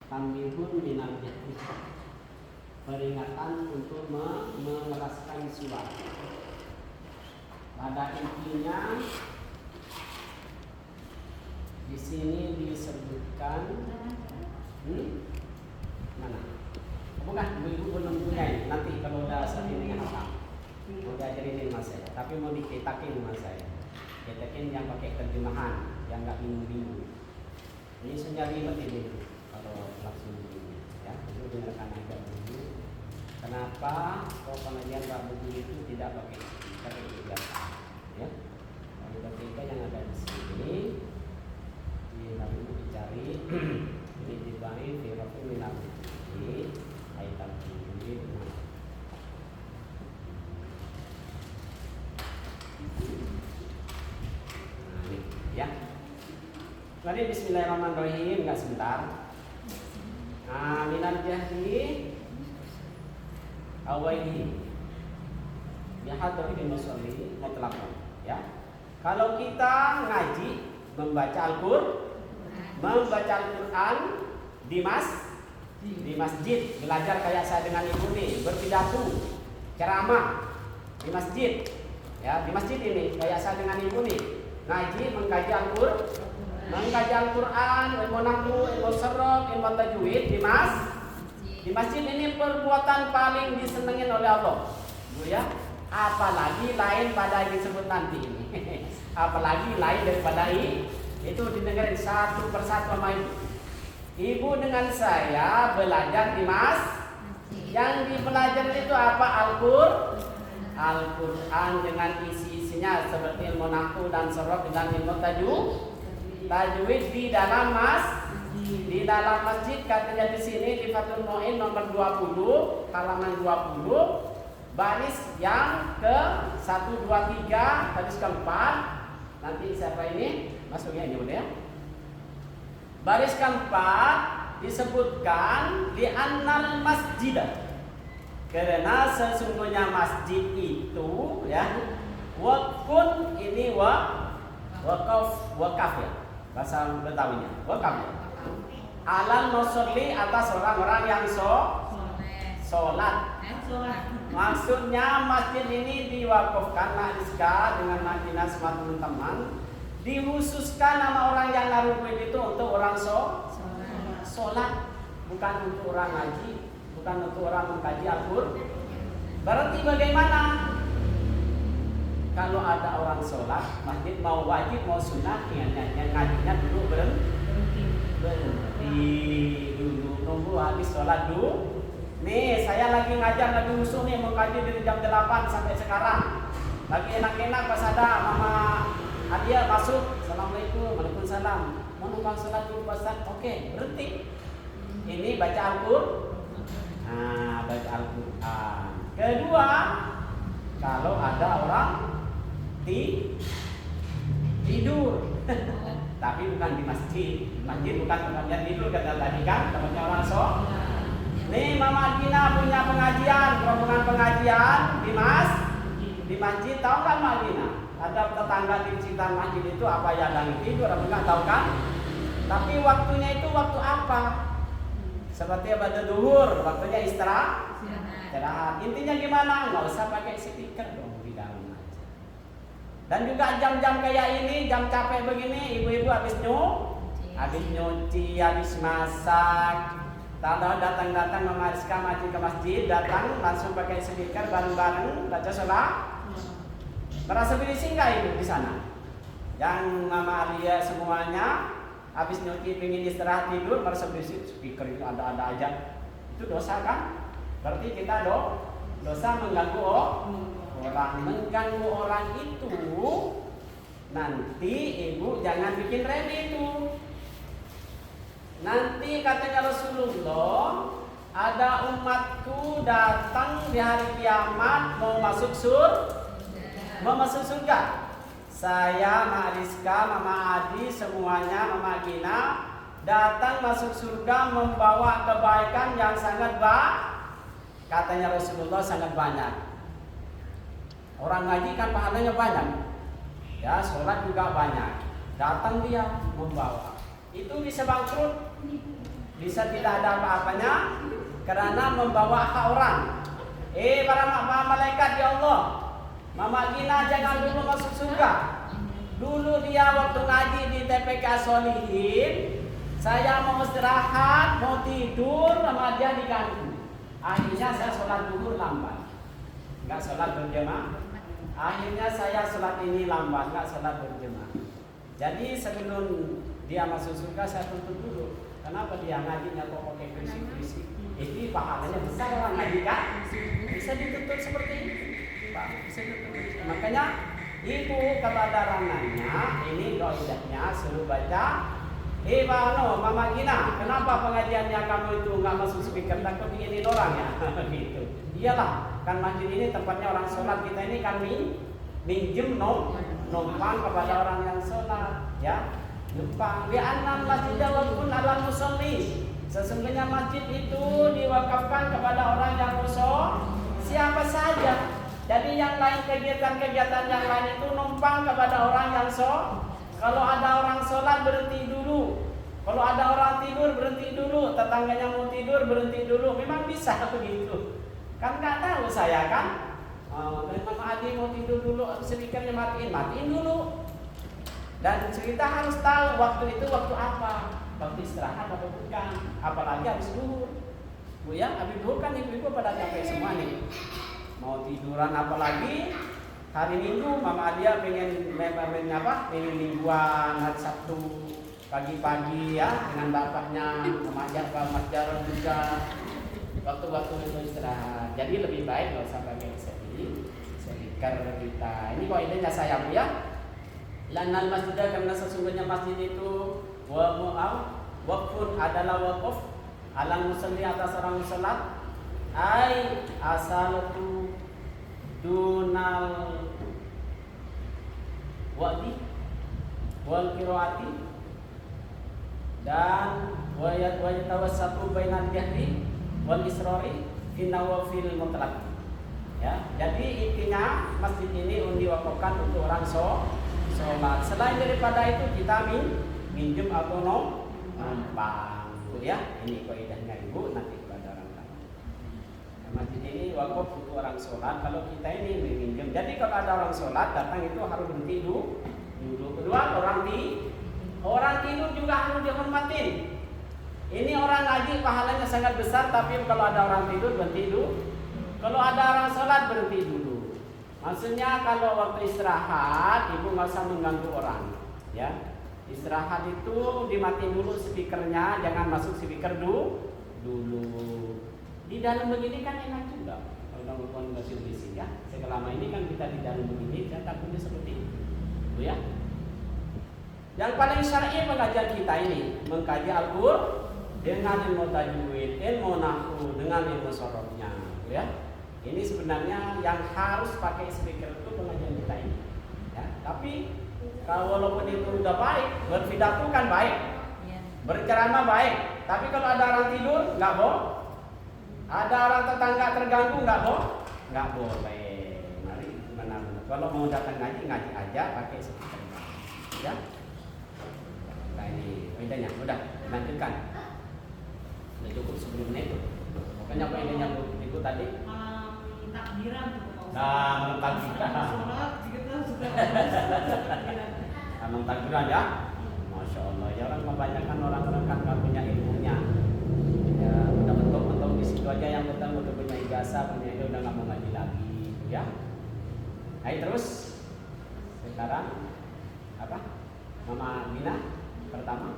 tambihun minal jahri, peringatan untuk mengeraskan suara. Pada intinya di sini disebutkan mana? Bukan, ibu belum punya. Nanti kalau udah sering dengan apa? Mau diajarin mas saya, tapi mau diketakin mas saya. Ketakin yang pakai terjemahan, yang nggak bingung-bingung. Ini sebenarnya ribet ini kalau langsung begini, ya. Itu dengarkan aja dulu. Kenapa kalau pengajian Rabu itu tidak pakai biasa, ya? Kalau ketika yang ada di sini, di lalu dicari ini dibagi firqatu minal ini aitan ini. Nah, ini, ya. Mari bismillahirrahmanirrahim, enggak sebentar. Nah, minal jahri awaihi bihadri bin musalli mutlaqan, ya. Kalau kita ngaji membaca Al-Quran di masjid, belajar kayak saya dengan ibu nih, berpidato, ceramah di masjid, ya, di masjid ini kayak saya dengan ibu nih, ngaji mengkaji Al-Quran, ilmu nahwu, ilmu sharaf, ilmu tajwid di masjid ini perbuatan paling disenengin oleh Allah, Bu, ya. Apalagi lain pada yang disebut nanti ini. Apalagi lain daripada ini, itu didengarin satu persatu sama ibu. Ibu dengan saya belajar di yang dipelajari itu apa? Al-Quran dengan isi-isinya seperti ilmu nahwu dan sharaf dan ilmu tajwid di dalam masjid. Katanya di sini di Fathul Mu'in nomor 20 halaman 20 baris yang ke 1, 2, 3 baris keempat. Nanti siapa ini masuknya ini udah, ya. Baris keempat disebutkan di annal masjid, karena sesungguhnya masjid itu, ya, wakun ini wakaf ya, bahasa Betawinya wakaf ya, alal musolli atas orang-orang yang sholat. Maksudnya masjid ini diwakafkan Mariska dengan Madinah semua teman-teman, dikhususkan nama orang yang ngaruhin itu untuk orang sholat, bukan untuk orang ngaji, bukan untuk orang mengkaji Al-Quran. Berarti bagaimana? Kalau ada orang sholat, masjid mau wajib mau sunat, yang ngajinya dulu berhenti dulu, nunggu habis sholat dulu. Nih saya lagi ngajar, lagi usul nih, mau kaji dari jam 8 sampai sekarang. Lagi enak-enak pas ada Mama Adia masuk, Assalamualaikum, Waalaikumsalam. Mau numpang sholat dulu Ustaz? Oke, berhenti. Ini baca Al-Quran. Nah, baca Al-Quran. Kedua, kalau ada orang tidur. Tapi bukan di masjid. Masjid bukan tempatnya tidur, kata tadi kan, tempatnya orang sholat. Nih Mama Gina punya pengajian, rombongan pengajian di masjid, tahu kan Mama Gina? Ada tetangga di sekitar masjid itu apa ya, lagi tidur, apa enggak tahu kan? Tapi waktunya itu waktu apa? Seperti pada duhur, waktunya istirahat. Intinya gimana? Nggak usah pakai speaker dong, di dalam aja. Dan juga jam-jam kayak ini, jam capek begini, ibu-ibu habis nyuci, habis masak. Datang Mama Rizka maju ke masjid, datang langsung pakai speaker bareng-bareng baca sholat. Merasa berisik nggak ibu di sana? Yang Mama Alia semuanya habis nyuci pingin istirahat tidur, merasa berisik, speaker itu ada aja. Itu dosa kan? Berarti kita dosa mengganggu orang. Mengganggu orang itu nanti ibu jangan bikin remeh itu. Nanti katanya Rasulullah, ada umatku datang di hari kiamat mau masuk surga. Saya, Mak Rizka, Mama Adi, semuanya, Mama Gina datang masuk surga membawa kebaikan yang sangat katanya Rasulullah sangat banyak. Orang ngaji kan pahalanya banyak, ya, sholat juga banyak. Datang dia membawa. Itu bisa bangkrut. Bisa tidak ada apa-apanya karena membawa hak orang. Para malaikat ya Allah, Mama Gina jangan dulu masuk surga. Dulu dia waktu ngaji di TPK Solihin, saya mau istirahat, mau tidur, sama dia diganggu. Akhirnya saya sholat duhur lambat, nggak sholat berjamaah. Akhirnya saya sholat ini lambat, nggak sholat berjamaah. Jadi sebelum dia masuk surga saya tuntut dulu. Kenapa dia ngajinya kok pakai fisik-fisik? Ini pahalanya besar orang ngaji kan? Bisa dituntut seperti ini, Pak. Bisa dituntut. Makanya ibu kepada rananya ini doidahnya suruh baca. Mama Gina, kenapa pengajiannya kamu itu nggak masuk speaker? Takut inginin orang ya? Gitu. Iyalah, kan masjid ini tempatnya orang sholat. Kita ini kan minjem numpang kepada orang yang sholat, ya. Numpang. Li'anna masjid waqfun 'alal musalli. Sesungguhnya masjid itu diwakafkan kepada orang yang musola siapa saja. Jadi yang lain kegiatan-kegiatan yang lain itu numpang kepada orang yang sholat. Kalau ada orang sholat berhenti dulu. Kalau ada orang tidur berhenti dulu. Tetangganya mau tidur berhenti dulu. Memang bisa begitu. Kan nggak tahu saya kan. Mama Adi mau tidur dulu, speakernya matiin dulu. Dan kita harus tahu waktu itu waktu apa. Waktu istirahat atau bukan. Apalagi habis duhur. Bu ya, habis duhur kan ibu-ibu pada capek semua nih. Mau tiduran apalagi hari Minggu Mama Adia pengen mingguan hari Sabtu pagi-pagi ya dengan bapaknya mengajak ke masjid juga waktu-waktu itu istirahat. Jadi lebih baik nggak usah pakai speaker kita. Ini poinnya saya Bu ya. Lanal masjidah karena sesungguhnya masjid itu waqfun adalah waqf ala musalli atas orang salat ai asalatu dunal wadi wal qiraati dan wa yatawassatu bainal jahri wal israri fi nawafil mutlaq. Ya, jadi intinya masjid ini diwakafkan untuk orang sholat. Selain daripada itu kita minjem atau numpang. Ya, ini kaidahnya Ibu nanti kepada orang lain. Masjid ini wakaf untuk orang sholat. Kalau kita ini minjem, jadi kalau ada orang sholat datang itu harus berhenti dulu. Kedua orang tidur juga harus dihormatin. Ini orang ngaji pahalanya sangat besar, tapi kalau ada orang tidur berhenti dulu. Kalau ada orang sholat berhenti dulu. Maksudnya kalau waktu istirahat ibu nggak usah mengganggu orang, ya. Istirahat itu dimatiin dulu speakernya, jangan masuk speaker dulu. Di dalam begini kan enak juga. Kalau nonton masih bisik ya. Selama ini kan kita di dalam begini, saya takutnya seperti itu, ya. Yang paling syar'i pengajian kita ini mengkaji Al-Qur'an dengan ilmu tajwid, ilmu nahwu, dengan ilmu sorofnya, ya. Ini sebenarnya yang harus pakai speaker itu pengajian kita ini, ya. Tapi kalau walaupun itu udah baik, berpidato kan baik, berceramah baik. Tapi kalau ada orang tidur nggak boleh, ada orang tetangga terganggu nggak boleh. Mari benar-benar. Kalau mau datang ngaji aja pakai speaker, ya. Nah ini poinnya, udah lanjutkan. Udah cukup 10 menit. Pokoknya poinnya itu tadi. Takbiran takbiran ya. Masya Allah ya, orang kebanyakan orang kan nggak punya ilmunya ya, udah mentok di situ aja. Yang betul punya ijazah, punya ilmu, udah nggak mau ngaji lagi ya. Nah terus sekarang apa Mama Gina pertama